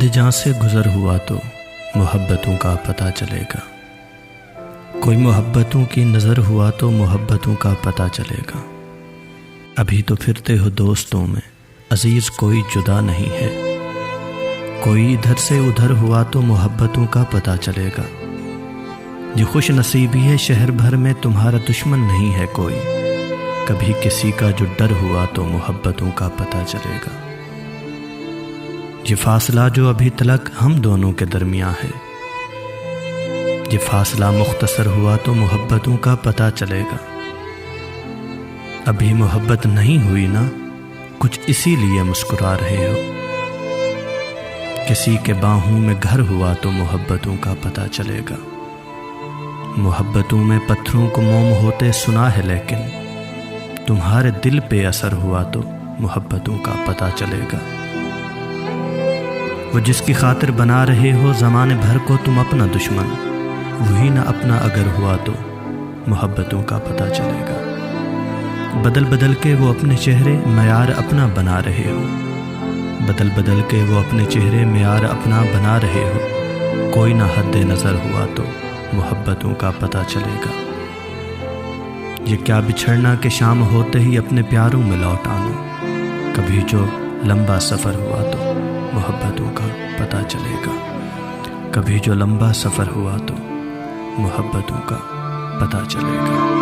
حد جاں سے گزر ہوا تو محبتوں کا پتہ چلے گا، کوئی محبتوں کی نظر ہوا تو محبتوں کا پتہ چلے گا۔ ابھی تو پھرتے ہو دوستوں میں، عزیز کوئی جدا نہیں ہے، کوئی ادھر سے ادھر ہوا تو محبتوں کا پتہ چلے گا۔ یہ خوش نصیبی ہے شہر بھر میں تمہارا دشمن نہیں ہے کوئی، کبھی کسی کا جو ڈر ہوا تو محبتوں کا پتہ چلے گا۔ یہ فاصلہ جو ابھی تلک ہم دونوں کے درمیاں ہے، یہ فاصلہ مختصر ہوا تو محبتوں کا پتہ چلے گا۔ ابھی محبت نہیں ہوئی نا، کچھ اسی لیے مسکرا رہے ہو۔ کسی کے باہوں میں گھر ہوا تو محبتوں کا پتہ چلے گا۔ محبتوں میں پتھروں کو موم ہوتے سنا ہے، لیکن تمہارے دل پہ اثر ہوا تو محبتوں کا پتہ چلے گا۔ وہ جس کی خاطر بنا رہے ہو زمانے بھر کو تم اپنا دشمن، وہی نہ اپنا اگر ہوا تو محبتوں کا پتہ چلے گا۔ بدل بدل کے وہ اپنے چہرے معیار اپنا بنا رہے ہو، بدل بدل کے وہ اپنے چہرے معیار اپنا بنا رہے ہو، کوئی نہ حد نظر ہوا تو محبتوں کا پتہ چلے گا۔ یہ کیا بچھڑنا کہ شام ہوتے ہی اپنے پیاروں میں لوٹ آنا، کبھی جو لمبا سفر ہوا تو محبتوں کا پتہ چلے گا، کبھی جو لمبا سفر ہوا تو محبتوں کا پتہ چلے گا۔